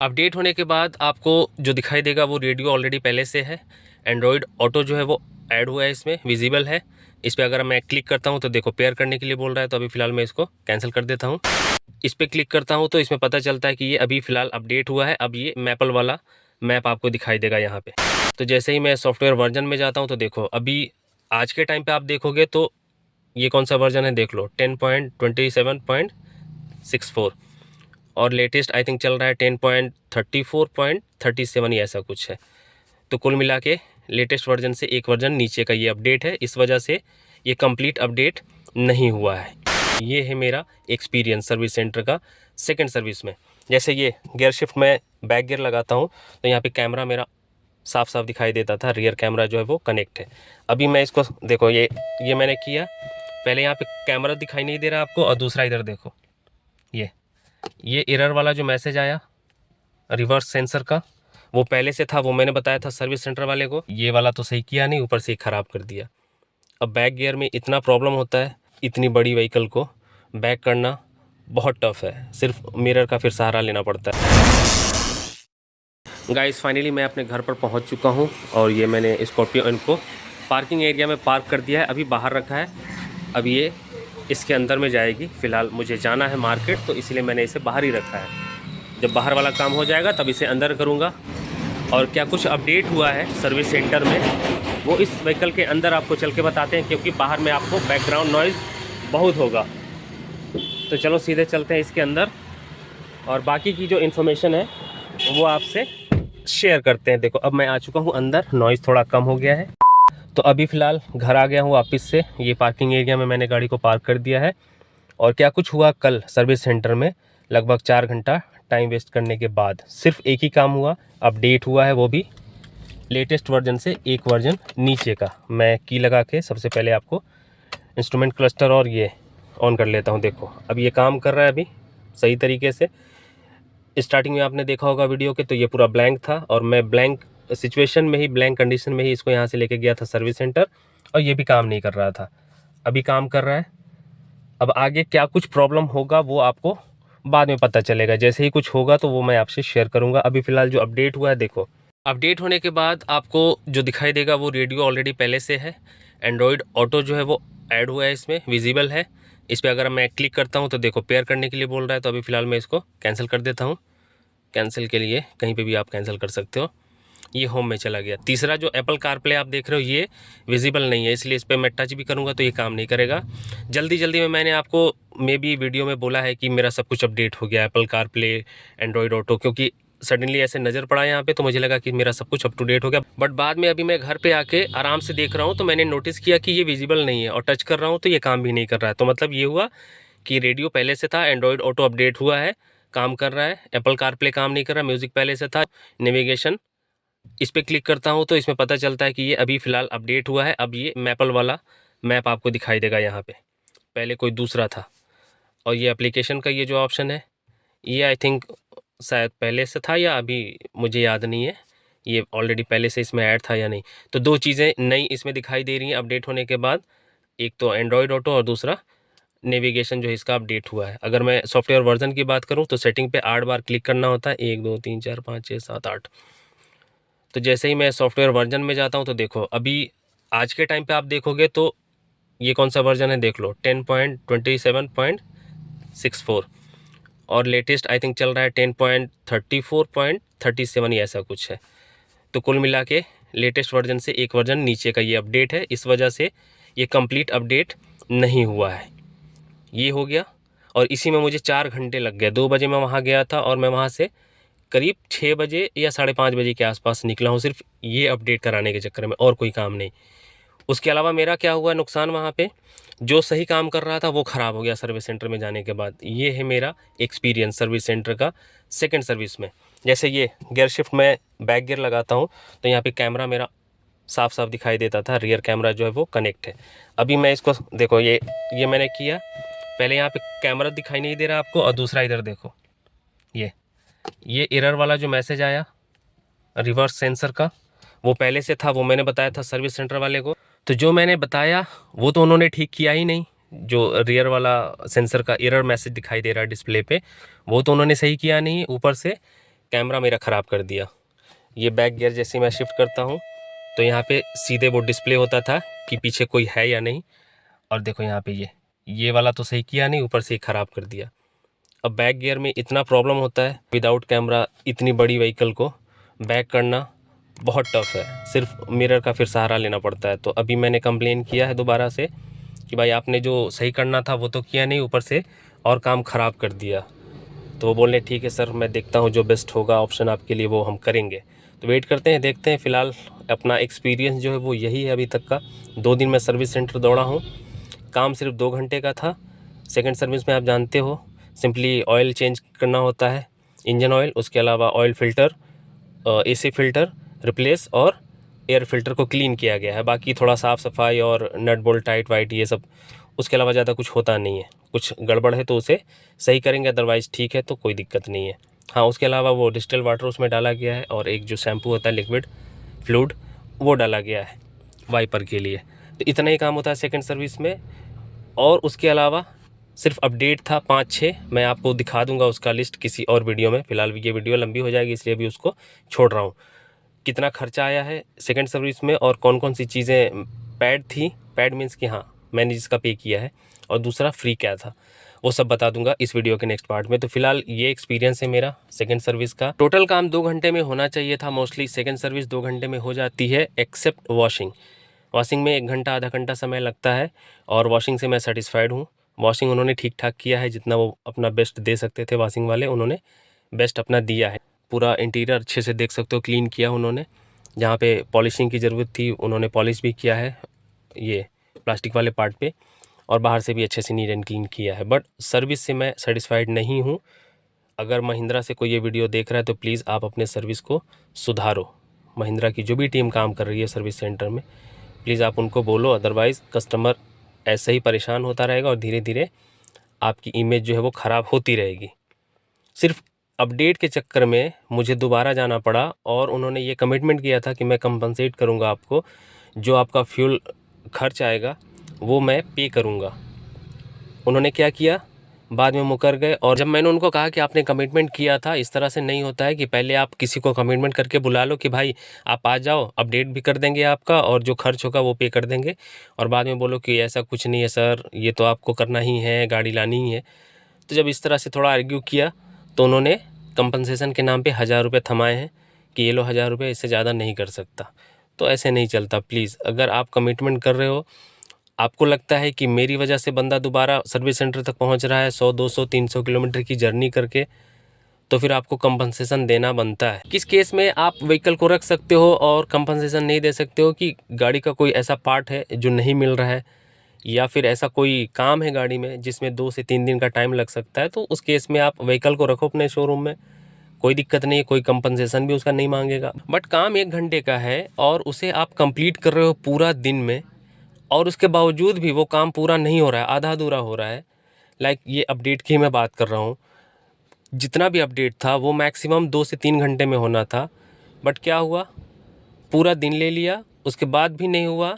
Update होने के बाद आपको जो दिखाई देगा वो रेडियो ऑलरेडी पहले से है। एंड्रॉयड ऑटो जो है वो ऐड हुआ है, इसमें विजिबल है। इस पर अगर मैं क्लिक करता हूँ तो देखो पेयर करने के लिए बोल रहा है, तो अभी फ़िलहाल मैं इसको कैंसिल कर देता हूँ। इस पर क्लिक करता हूँ तो इसमें पता चलता है कि ये अभी फ़िलहाल अपडेट हुआ है। अब ये मैपल वाला मैप आपको दिखाई देगा यहाँ पे। तो जैसे ही मैं सॉफ्टवेयर वर्जन में जाता हूँ तो देखो अभी आज के टाइम पे आप देखोगे तो ये कौन सा वर्जन है देख लो, 10.27.64 और लेटेस्ट आई थिंक चल रहा है 10.34.37 या ऐसा कुछ है। तो कुल मिला के लेटेस्ट वर्जन से एक वर्जन नीचे का ये अपडेट है, इस वजह से ये कंप्लीट अपडेट नहीं हुआ है। ये है मेरा एक्सपीरियंस सर्विस सेंटर का सेकंड सर्विस में। जैसे ये गियर शिफ्ट में बैक गियर लगाता हूँ तो यहाँ पे कैमरा मेरा साफ साफ दिखाई देता था, रियर कैमरा जो है वो कनेक्ट है। अभी मैं इसको देखो ये मैंने किया, पहले यहाँ पे कैमरा दिखाई नहीं दे रहा आपको, और दूसरा इधर देखो ये एरर वाला जो मैसेज आया रिवर्स सेंसर का, वो पहले से था, वो मैंने बताया था सर्विस सेंटर वाले को। ये वाला तो सही किया नहीं, ऊपर से ख़राब कर दिया। अब बैक गियर में इतना प्रॉब्लम होता है, इतनी बड़ी व्हीकल को बैक करना बहुत टफ है, सिर्फ मिरर का फिर सहारा लेना पड़ता है। गाइस फाइनली मैं अपने घर पर पहुंच चुका हूं और ये मैंने स्कॉर्पियो इनको पार्किंग एरिया में पार्क कर दिया है, अभी बाहर रखा है। अब ये इसके अंदर में जाएगी। फ़िलहाल मुझे जाना है मार्केट, तो इसलिए मैंने इसे बाहर ही रखा है। जब बाहर वाला काम हो जाएगा तब इसे अंदर करूँगा। और क्या कुछ अपडेट हुआ है सर्विस सेंटर में वो इस व्हीकल के अंदर आपको चल के बताते हैं, क्योंकि बाहर में आपको बैकग्राउंड नॉइज़ बहुत होगा। तो चलो सीधे चलते हैं इसके अंदर और बाकी की जो इन्फॉर्मेशन है वो आपसे शेयर करते हैं। देखो अब मैं आ चुका हूँ अंदर, नॉइज़ थोड़ा कम हो गया है। तो अभी फ़िलहाल घर आ गया हूँ वापस से। ये पार्किंग एरिया में मैंने गाड़ी को पार्क कर दिया है। और क्या कुछ हुआ कल सर्विस सेंटर में, लगभग 4 घंटा टाइम वेस्ट करने के बाद सिर्फ एक ही काम हुआ, अपडेट हुआ है, वो भी लेटेस्ट वर्जन से एक वर्जन नीचे का। मैं की लगा के सबसे पहले आपको इंस्ट्रूमेंट क्लस्टर और ये ऑन कर लेता हूँ। देखो अब ये काम कर रहा है अभी सही तरीके से। स्टार्टिंग में आपने देखा होगा वीडियो के, तो ये पूरा ब्लैंक था और मैं ब्लैंक सिचुएशन में ही, ब्लैंक कंडीशन में ही इसको यहाँ से लेके गया था सर्विस सेंटर, और ये भी काम नहीं कर रहा था। अभी काम कर रहा है। अब आगे क्या कुछ प्रॉब्लम होगा वो आपको बाद में पता चलेगा, जैसे ही कुछ होगा तो वो मैं आपसे शेयर करूंगा। अभी फ़िलहाल जो अपडेट हुआ है, देखो अपडेट होने के बाद आपको जो दिखाई देगा वो रेडियो ऑलरेडी पहले से है। एंड्रॉयड ऑटो जो है वो ऐड हुआ है, इसमें विजिबल है। इस पर अगर मैं क्लिक करता हूँ तो देखो पेयर करने के लिए बोल रहा है, तो अभी फ़िलहाल मैं इसको कैंसिल कर देता हूँ। कैंसिल के लिए कहीं पे भी आप कैंसिल कर सकते हो। ये होम में चला गया। तीसरा जो एप्पल कारप्ले आप देख रहे हो ये विजिबल नहीं है, इसलिए इस पर मैं टच भी करूँगा तो ये काम नहीं करेगा। जल्दी जल्दी में मैंने आपको मे बी वीडियो में बोला है कि मेरा सब कुछ अपडेट हो गया, एप्पल कारप्ले, एंड्रॉयड ऑटो, क्योंकि सडनली ऐसे नज़र पड़ा यहाँ पे तो मुझे लगा कि मेरा सब कुछ अप टू डेट हो गया। बट बाद में अभी मैं घर पे आके आराम से देख रहा हूँ तो मैंने नोटिस किया कि ये विजिबल नहीं है, और टच कर रहा हूँ तो ये काम भी नहीं कर रहा है। तो मतलब ये हुआ कि रेडियो पहले से था, एंड्रॉयड ऑटो अपडेट हुआ है, काम कर रहा है, एप्पल कारप्ले काम नहीं कर रहा, म्यूज़िक पहले से था, नेविगेशन इस पर क्लिक करता हूँ तो इसमें पता चलता है कि ये अभी फ़िलहाल अपडेट हुआ है। अब ये मैपल वाला मैप आपको दिखाई देगा यहाँ पे, पहले कोई दूसरा था। और ये एप्लीकेशन का ये जो ऑप्शन है ये आई थिंक शायद पहले से था या अभी मुझे याद नहीं है, ये ऑलरेडी पहले से इसमें ऐड था या नहीं। तो दो चीज़ें नई इसमें दिखाई दे रही हैं अपडेट होने के बाद, एक तो एंड्रॉयड ऑटो और दूसरा नेविगेशन जो है इसका अपडेट हुआ है। अगर मैं सॉफ्टवेयर वर्जन की बात करूँ तो सेटिंग पे 8 बार क्लिक करना होता है, 1 2 3 4 5 6 7 8। तो जैसे ही मैं सॉफ्टवेयर वर्जन में जाता हूँ तो देखो अभी आज के टाइम पे आप देखोगे तो ये कौन सा वर्जन है देख लो, 10.27.64 और लेटेस्ट आई थिंक चल रहा है 10.34.37 या ऐसा कुछ है। तो कुल मिला के लेटेस्ट वर्जन से एक वर्जन नीचे का ये अपडेट है, इस वजह से ये कंप्लीट अपडेट नहीं हुआ है। ये हो गया और इसी में मुझे 4 घंटे लग गए। 2 बजे मैं वहाँ गया था और मैं वहाँ से करीब 6 बजे या 5:30 बजे के आसपास निकला हूँ, सिर्फ ये अपडेट कराने के चक्कर में, और कोई काम नहीं। उसके अलावा मेरा क्या हुआ नुकसान, वहाँ पे जो सही काम कर रहा था वो ख़राब हो गया सर्विस सेंटर में जाने के बाद। ये है मेरा एक्सपीरियंस सर्विस सेंटर का सेकंड सर्विस में। जैसे ये गियर शिफ्ट में बैक गियर लगाता हूँ तो यहाँ पे कैमरा मेरा साफ साफ दिखाई देता था, रियर कैमरा जो है वो कनेक्ट है। अभी मैं इसको देखो ये मैंने किया, पहले यहाँ पे कैमरा दिखाई नहीं दे रहा आपको, और दूसरा इधर देखो ये एरर वाला जो मैसेज आया रिवर्स सेंसर का, वो पहले से था, वो मैंने बताया था सर्विस सेंटर वाले को। तो जो मैंने बताया वो तो उन्होंने ठीक किया ही नहीं। जो रियर वाला सेंसर का एरर मैसेज दिखाई दे रहा है डिस्प्ले पे, वो तो उन्होंने सही किया नहीं। ऊपर से कैमरा मेरा ख़राब कर दिया। ये बैक गियर जैसे मैं शिफ्ट करता हूँ तो यहाँ पे सीधे वो डिस्प्ले होता था कि पीछे कोई है या नहीं, और देखो यहाँ पे ये वाला तो सही किया नहीं, ऊपर से ख़राब कर दिया। अब बैक गियर में इतना प्रॉब्लम होता है, विदाउट कैमरा इतनी बड़ी व्हीकल को बैक करना बहुत टफ है, सिर्फ मिरर का फिर सहारा लेना पड़ता है। तो अभी मैंने कंप्लेन किया है दोबारा से कि भाई आपने जो सही करना था वो तो किया नहीं, ऊपर से और काम ख़राब कर दिया। तो वो बोल रहे ठीक है सर, मैं देखता हूँ जो बेस्ट होगा ऑप्शन आपके लिए वो हम करेंगे। तो वेट करते हैं, देखते हैं। फ़िलहाल अपना एक्सपीरियंस जो है वो यही है अभी तक का। 2 दिन मैं सर्विस सेंटर दौड़ा हूँ, काम सिर्फ 2 घंटे का था। सेकंड सर्विस में आप जानते हो सिंपली ऑयल चेंज करना होता है, इंजन ऑयल, उसके अलावा oil filter, AC filter replace और एयर फ़िल्टर को क्लीन किया गया है। बाकी थोड़ा साफ़ सफाई और नट बोल्ट टाइट वाइट ये सब, उसके अलावा ज़्यादा कुछ होता नहीं है। कुछ गड़बड़ है तो उसे सही करेंगे, अदरवाइज़ ठीक है तो कोई दिक्कत नहीं है। हाँ, उसके अलावा वो डिस्टिल वाटर उसमें डाला गया है और एक जो शैम्पू होता है लिक्विड फ्लूइड वो डाला गया है वाइपर के लिए। तो इतना ही काम होता है सेकंड सर्विस में। और उसके अलावा सिर्फ अपडेट था 5-6, मैं आपको दिखा दूंगा उसका लिस्ट किसी और वीडियो में। फ़िलहाल ये वीडियो लंबी हो जाएगी इसलिए भी उसको छोड़ रहा हूँ। कितना खर्चा आया है सेकंड सर्विस में और कौन कौन सी चीज़ें पैड थी, पैड मीन्स कि हाँ मैंने जिसका पे किया है, और दूसरा फ्री क्या था, वो सब बता दूंगा इस वीडियो के नेक्स्ट पार्ट में। तो फिलहाल ये एक्सपीरियंस है मेरा सेकंड सर्विस का। टोटल काम 2 घंटे में होना चाहिए था, मोस्टली सेकंड सर्विस 2 घंटे में हो जाती है, एक्सेप्ट वॉशिंग। वॉशिंग में 1 घंटा आधा घंटा समय लगता है और वॉशिंग से मैं सेटिस्फाइड हूँ। वॉशिंग उन्होंने ठीक ठाक किया है, जितना वो अपना बेस्ट दे सकते थे वॉशिंग वाले, उन्होंने बेस्ट अपना दिया है। पूरा इंटीरियर अच्छे से देख सकते हो, क्लीन किया उन्होंने। जहाँ पे पॉलिशिंग की ज़रूरत थी उन्होंने पॉलिश भी किया है ये प्लास्टिक वाले पार्ट पे, और बाहर से भी अच्छे से नीट एंड क्लीन किया है। बट सर्विस से मैं सेटिस्फाइड नहीं हूँ। अगर महिंद्रा से कोई ये वीडियो देख रहा है तो प्लीज़ आप अपने सर्विस को सुधारो। महिंद्रा की जो भी टीम काम कर रही है सर्विस सेंटर में, प्लीज़ आप उनको बोलो, अदरवाइज़ कस्टमर ऐसे ही परेशान होता रहेगा और धीरे धीरे आपकी इमेज जो है वो ख़राब होती रहेगी। सिर्फ अपडेट के चक्कर में मुझे दोबारा जाना पड़ा और उन्होंने ये कमिटमेंट किया था कि मैं कंपनसेट करूँगा आपको, जो आपका फ्यूल खर्च आएगा वो मैं पे करूँगा। उन्होंने क्या किया, बाद में मुकर गए। और जब मैंने उनको कहा कि आपने कमिटमेंट किया था, इस तरह से नहीं होता है कि पहले आप किसी को कमिटमेंट करके बुला लो कि भाई आप आ जाओ, अपडेट भी कर देंगे आपका और जो खर्च होगा वो पे कर देंगे, और बाद में बोलो कि ऐसा कुछ नहीं है सर, ये तो आपको करना ही है, गाड़ी लानी ही है। तो जब इस तरह से थोड़ा आर्ग्यू किया तो उन्होंने कंपनसेशन के नाम पे 1000 रुपये थमाए हैं कि ये लो 1000 रुपये, इससे ज़्यादा नहीं कर सकता। तो ऐसे नहीं चलता। प्लीज़ अगर आप कमिटमेंट कर रहे हो, आपको लगता है कि मेरी वजह से बंदा दोबारा सर्विस सेंटर तक पहुंच रहा है 100 200 300 किलोमीटर की जर्नी करके, तो फिर आपको कंपनसेशन देना बनता है। किस केस में आप व्हीकल को रख सकते हो और कंपनसेशन नहीं दे सकते हो कि गाड़ी का कोई ऐसा पार्ट है जो नहीं मिल रहा है, या फिर ऐसा कोई काम है गाड़ी में जिसमें 2 से 3 दिन का टाइम लग सकता है, तो उस केस में आप व्हीकल को रखो अपने शोरूम में, कोई दिक्कत नहीं है, कोई कंपनसेशन भी उसका नहीं मांगेगा। बट काम 1 घंटे का है और उसे आप कंप्लीट कर रहे हो पूरा दिन में, और उसके बावजूद भी वो काम पूरा नहीं हो रहा है, आधा अधूरा हो रहा है। लाइक ये अपडेट की मैं बात कर रहा हूँ, जितना भी अपडेट था वो मैक्सिमम 2 से 3 घंटे में होना था, बट क्या हुआ, पूरा दिन ले लिया, उसके बाद भी नहीं हुआ।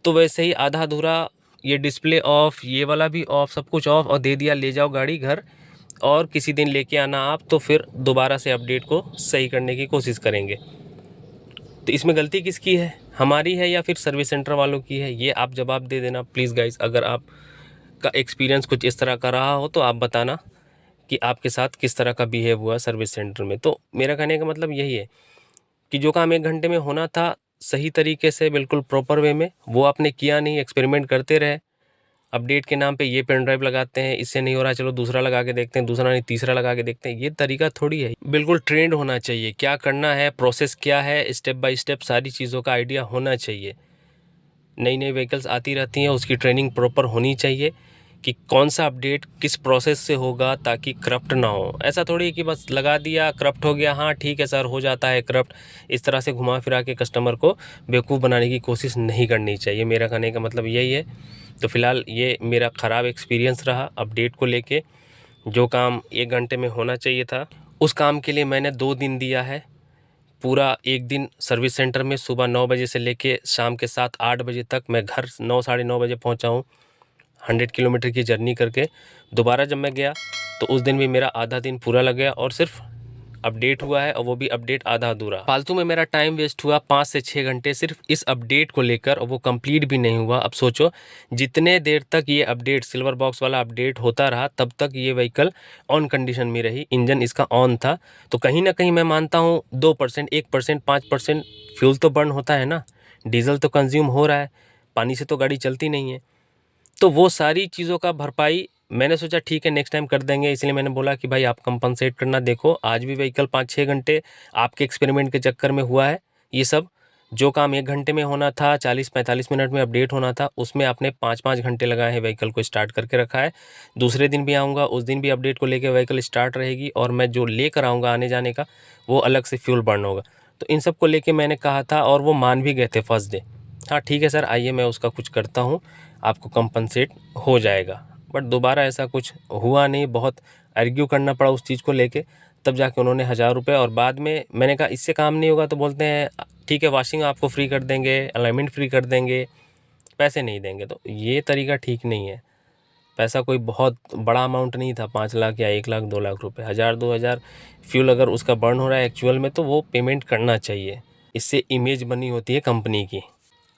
तो वैसे ही आधा अधूरा, ये डिस्प्ले ऑफ, ये वाला भी ऑफ, सब कुछ ऑफ, और दे दिया ले जाओ गाड़ी घर, और किसी दिन लेके आना आप, तो फिर दोबारा से अपडेट को सही करने की कोशिश करेंगे। तो इसमें गलती किसकी है, हमारी है या फिर सर्विस सेंटर वालों की है, ये आप जवाब दे देना प्लीज़ गाइस। अगर आप का एक्सपीरियंस कुछ इस तरह का रहा हो तो आप बताना कि आपके साथ किस तरह का बिहेव हुआ सर्विस सेंटर में। तो मेरा कहने का मतलब यही है कि जो काम 1 घंटे में होना था सही तरीके से, बिल्कुल प्रॉपर वे में, वो आपने किया नहीं, एक्सपेरिमेंट करते रहे। अपडेट के नाम पे ये पेन ड्राइव लगाते हैं, इससे नहीं हो रहा चलो दूसरा लगा के देखते हैं, दूसरा नहीं तीसरा लगा के देखते हैं, ये तरीका थोड़ी है। बिल्कुल ट्रेंड होना चाहिए, क्या करना है, प्रोसेस क्या है, स्टेप बाय स्टेप सारी चीज़ों का आइडिया होना चाहिए। नई नई व्हीकल्स आती रहती हैं, उसकी ट्रेनिंग प्रॉपर होनी चाहिए कि कौन सा अपडेट किस प्रोसेस से होगा ताकि करप्ट ना हो। ऐसा थोड़ी है कि बस लगा दिया करप्ट हो गया, हाँ ठीक है सर हो जाता है करप्ट, इस तरह से घुमा फिरा के कस्टमर को बेवकूफ़ बनाने की कोशिश नहीं करनी चाहिए। मेरा कहने का मतलब यही है। तो फ़िलहाल ये मेरा ख़राब एक्सपीरियंस रहा अपडेट को लेके। जो काम 1 घंटे में होना चाहिए था उस काम के लिए मैंने 2 दिन दिया है। पूरा 1 दिन सर्विस सेंटर में सुबह 9 बजे से लेके शाम के 7-8 बजे तक, मैं घर 9 साढ़े 9 बजे पहुंचा हूं 100 किलोमीटर की जर्नी करके। दोबारा जब मैं गया तो उस दिन भी मेरा आधा दिन पूरा लग गया और सिर्फ अपडेट हुआ है और वो भी अपडेट आधा अधूरा। फालतू में मेरा टाइम वेस्ट हुआ 5 से 6 घंटे सिर्फ इस अपडेट को लेकर, और वो कंप्लीट भी नहीं हुआ। अब सोचो जितने देर तक ये अपडेट सिल्वर बॉक्स वाला अपडेट होता रहा तब तक ये व्हीकल ऑन कंडीशन में रही, इंजन इसका ऑन था। तो कहीं ना कहीं मैं मानता हूँ 2%, 1%, 5% फ्यूल तो बर्न होता है ना, डीजल तो कंज्यूम हो रहा है, पानी से तो गाड़ी चलती नहीं है। तो वो सारी चीज़ों का भरपाई मैंने सोचा ठीक है नेक्स्ट टाइम कर देंगे, इसलिए मैंने बोला कि भाई आप कंपनसेट करना। देखो आज भी व्हीकल 5-6 घंटे आपके एक्सपेरिमेंट के चक्कर में हुआ है। ये सब जो काम 1 घंटे में होना था, 40-45 मिनट में अपडेट होना था, उसमें आपने 5-5 घंटे लगाए हैं व्हीकल को स्टार्ट करके रखा है। दूसरे दिन भी आऊँगा, उस दिन भी अपडेट को लेकर व्हीकल स्टार्ट रहेगी, और मैं जो लेकर आऊँगा आने जाने का वो अलग से फ्यूल बर्न होगा। तो इन सब को लेके मैंने कहा था और वो मान भी गए थे फर्स्ट डे। हाँ ठीक है सर, आइए मैं उसका कुछ करता हूँ, आपको कंपनसेट हो जाएगा। बट दोबारा ऐसा कुछ हुआ नहीं, बहुत आर्ग्यू करना पड़ा उस चीज़ को लेके, तब जाके उन्होंने 1000 रुपये। और बाद में मैंने कहा इससे काम नहीं होगा, तो बोलते हैं ठीक है वाशिंग आपको फ्री कर देंगे, अलाइनमेंट फ्री कर देंगे, पैसे नहीं देंगे। तो ये तरीका ठीक नहीं है। पैसा कोई बहुत बड़ा अमाउंट नहीं था, 5 लाख या 1 लाख 2 लाख रुपए, 1000-2000 फ्यूल अगर उसका बर्न हो रहा है एक्चुअल में, तो वो पेमेंट करना चाहिए। इससे इमेज बनी होती है कंपनी की।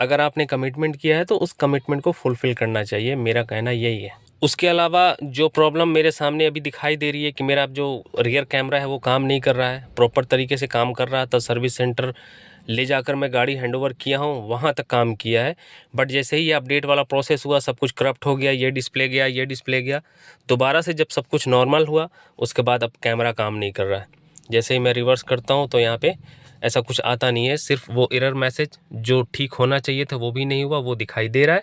अगर आपने कमिटमेंट किया है तो उस कमिटमेंट को फुलफ़िल करना चाहिए, मेरा कहना यही है। उसके अलावा जो प्रॉब्लम मेरे सामने अभी दिखाई दे रही है कि मेरा जो रियर कैमरा है वो काम नहीं कर रहा है, प्रॉपर तरीके से काम कर रहा था। सर्विस सेंटर ले जाकर मैं गाड़ी हैंडओवर किया हूँ, वहाँ तक काम किया है। बट जैसे ही ये अपडेट वाला प्रोसेस हुआ, सब कुछ करप्ट हो गया, ये डिस्प्ले गया, ये डिस्प्ले गया। दोबारा से जब सब कुछ नॉर्मल हुआ उसके बाद अब कैमरा काम नहीं कर रहा है। जैसे ही मैं रिवर्स करता हूँ तो यहाँ पे ऐसा कुछ आता नहीं है, सिर्फ वो एरर मैसेज जो ठीक होना चाहिए था वो भी नहीं हुआ, वो दिखाई दे रहा है।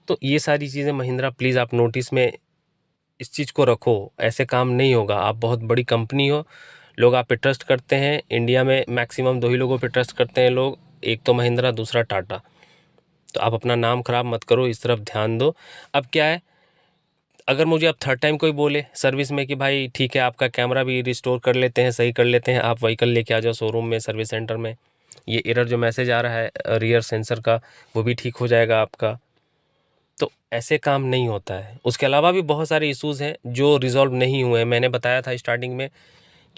तो ये सारी चीज़ें महिंद्रा प्लीज़ आप नोटिस में इस चीज़ को रखो, ऐसे काम नहीं होगा। आप बहुत बड़ी कंपनी हो, लोग आप पे ट्रस्ट करते हैं। इंडिया में मैक्सिमम 2 ही लोगों पे ट्रस्ट करते हैं लोग, एक तो महिंद्रा, दूसरा टाटा। तो आप अपना नाम ख़राब मत करो, इस तरफ ध्यान दो। अब क्या है, अगर मुझे अब थर्ड टाइम कोई बोले सर्विस में कि भाई ठीक है आपका कैमरा भी रिस्टोर कर लेते हैं, सही कर लेते हैं, आप व्हीकल लेके आ जाओ शोरूम में, सर्विस सेंटर में, ये एरर जो मैसेज आ रहा है रियर सेंसर का वो भी ठीक हो जाएगा आपका। तो ऐसे काम नहीं होता है। उसके अलावा भी बहुत सारे इश्यूज़ हैं जो रिज़ॉल्व नहीं हुए हैं। मैंने बताया था स्टार्टिंग में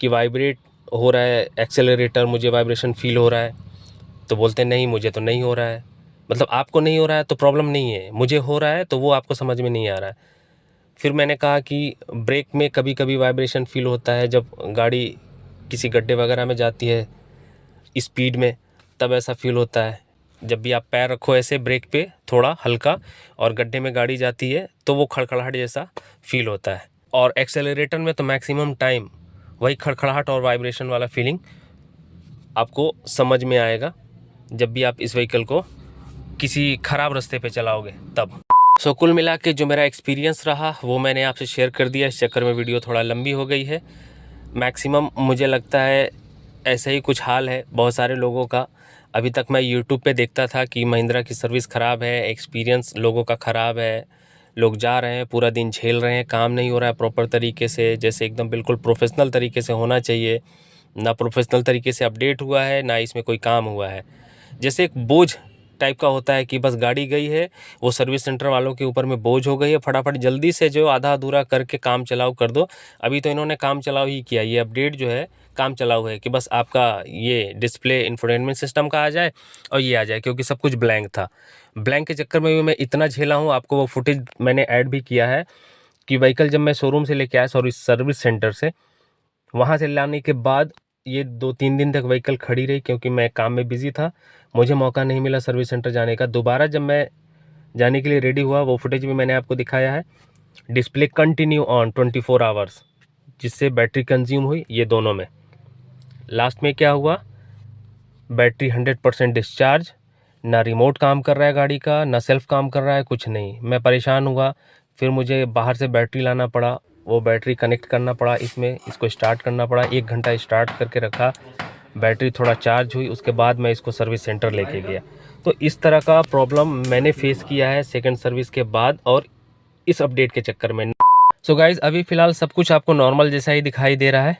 कि वाइब्रेट हो रहा है एक्सेलरेटर, मुझे वाइब्रेशन फ़ील हो रहा है, तो बोलते हैं नहीं मुझे तो नहीं हो रहा है। मतलब आपको नहीं हो रहा है तो प्रॉब्लम नहीं है, मुझे हो रहा है तो वो आपको समझ में नहीं आ रहा है। फिर मैंने कहा कि ब्रेक में कभी कभी वाइब्रेशन फ़ील होता है जब गाड़ी किसी गड्ढे वगैरह में जाती है स्पीड में, तब ऐसा फ़ील होता है। जब भी आप पैर रखो ऐसे ब्रेक पे थोड़ा हल्का और गड्ढे में गाड़ी जाती है तो वो खड़खड़ाहट जैसा फ़ील होता है। और एक्सेलरेटर में तो मैक्सिमम टाइम वही खड़खड़ाहट और वाइब्रेशन वाला फीलिंग आपको समझ में आएगा जब भी आप इस व्हीकल को किसी ख़राब रास्ते पे चलाओगे तब। सो कुल मिला के जो मेरा एक्सपीरियंस रहा वो मैंने आपसे शेयर कर दिया। इस चक्कर में वीडियो थोड़ा लंबी हो गई है। मैक्सिमम मुझे लगता है ऐसे ही कुछ हाल है बहुत सारे लोगों का। अभी तक मैं यूट्यूब पे देखता था कि महिंद्रा की सर्विस ख़राब है, एक्सपीरियंस लोगों का ख़राब है, लोग जा रहे हैं पूरा दिन झेल रहे हैं, काम नहीं हो रहा है प्रॉपर तरीके से, जैसे एकदम बिल्कुल प्रोफेशनल तरीके से होना चाहिए। ना प्रोफेशनल तरीके से अपडेट हुआ है, ना इसमें कोई काम हुआ है। जैसे एक बोझ टाइप का होता है कि बस गाड़ी गई है, वो सर्विस सेंटर वालों के ऊपर में बोझ हो गई है, फटाफट जल्दी से जो आधा अधूरा करके काम चलाओ कर दो। अभी तो इन्होंने काम चलाओ ही किया, ये अपडेट जो है काम चलाओ है कि बस आपका ये डिस्प्ले इंफोटेनमेंट सिस्टम का आ जाए और ये आ जाए, क्योंकि सब कुछ ब्लैंक था। ब्लैंक के चक्कर में भी मैं इतना झेला हूँ, आपको वो फुटेज मैंने ऐड भी किया है कि व्हीकल जब मैं शोरूम से लेके आया सर्विस सेंटर से, वहाँ से लाने के बाद ये 2-3 दिन तक व्हीकल खड़ी रही क्योंकि मैं काम में बिज़ी था, मुझे मौका नहीं मिला सर्विस सेंटर जाने का। दोबारा जब मैं जाने के लिए रेडी हुआ, वो फुटेज भी मैंने आपको दिखाया है, डिस्प्ले कंटिन्यू ऑन 24 आवर्स, जिससे बैटरी कंज्यूम हुई ये दोनों में। लास्ट में क्या हुआ, बैटरी 100% डिस्चार्ज, ना रिमोट काम कर रहा है गाड़ी का, ना सेल्फ काम कर रहा है, कुछ नहीं। मैं परेशान हुआ, फिर मुझे बाहर से बैटरी लाना पड़ा, वो बैटरी कनेक्ट करना पड़ा इसमें, इसको स्टार्ट करना पड़ा, 1 घंटा स्टार्ट करके रखा, बैटरी थोड़ा चार्ज हुई, उसके बाद मैं इसको सर्विस सेंटर लेके गया। तो इस तरह का प्रॉब्लम मैंने फेस किया है सेकंड सर्विस के बाद और इस अपडेट के चक्कर में। सो गाइज़ अभी फ़िलहाल सब कुछ आपको नॉर्मल जैसा ही दिखाई दे रहा है,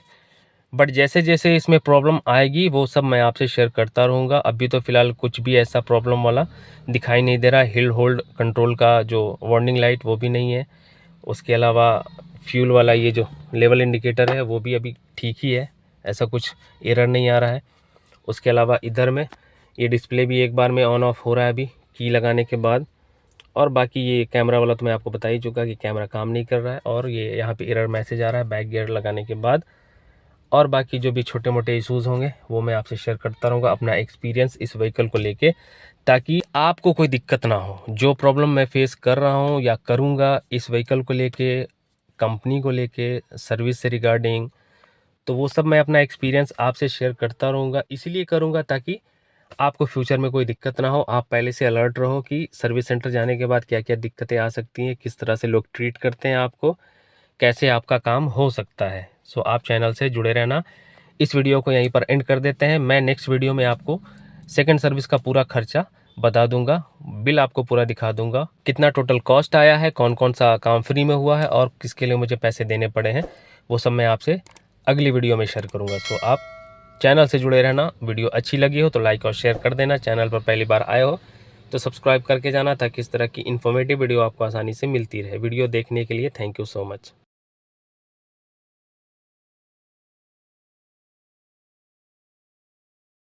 बट जैसे जैसे इसमें प्रॉब्लम आएगी वो सब मैं आपसे शेयर करता रहूँगा। अभी तो फ़िलहाल कुछ भी ऐसा प्रॉब्लम वाला दिखाई नहीं दे रहा। हिल होल्ड कंट्रोल का जो वार्निंग लाइट वो भी नहीं है, उसके अलावा फ्यूल वाला ये जो लेवल इंडिकेटर है वो भी अभी ठीक ही है, ऐसा कुछ एरर नहीं आ रहा है। उसके अलावा इधर में ये डिस्प्ले भी एक बार में ऑन ऑफ हो रहा है अभी की लगाने के बाद। और बाकी ये कैमरा वाला तो मैं आपको बता ही चुका कि कैमरा काम नहीं कर रहा है और ये यहाँ पे एरर मैसेज आ रहा है बैक गियर लगाने के बाद। और बाकी जो भी छोटे मोटे इश्यूज़ होंगे वो मैं आपसे शेयर करता रहूँगा अपना एक्सपीरियंस इस व्हीकल को लेके, ताकि आपको कोई दिक्कत ना हो। जो प्रॉब्लम मैं फेस कर रहा हूँ या करूँगा इस व्हीकल को लेके, कंपनी को लेके, सर्विस से रिगार्डिंग, तो वो सब मैं अपना एक्सपीरियंस आपसे शेयर करता रहूँगा। इसीलिए करूँगा ताकि आपको फ्यूचर में कोई दिक्कत ना हो, आप पहले से अलर्ट रहो कि सर्विस सेंटर जाने के बाद क्या क्या दिक्कतें आ सकती हैं, किस तरह से लोग ट्रीट करते हैं आपको, कैसे आपका काम हो सकता है। सो आप चैनल से जुड़े रहना। इस वीडियो को यहीं पर एंड कर देते हैं। मैं नेक्स्ट वीडियो में आपको सेकंड सर्विस का पूरा खर्चा बता दूंगा, बिल आपको पूरा दिखा दूंगा, कितना टोटल कॉस्ट आया है, कौन कौन सा काम फ्री में हुआ है और किसके लिए मुझे पैसे देने पड़े हैं, वो सब मैं आपसे अगली वीडियो में शेयर करूँगा। सो आप चैनल से जुड़े रहना। वीडियो अच्छी लगी हो तो लाइक और शेयर कर देना। चैनल पर पहली बार आए हो तो सब्सक्राइब करके जाना ताकि इस तरह की इन्फॉर्मेटिव वीडियो आपको आसानी से मिलती रहे। वीडियो देखने के लिए थैंक यू सो मच।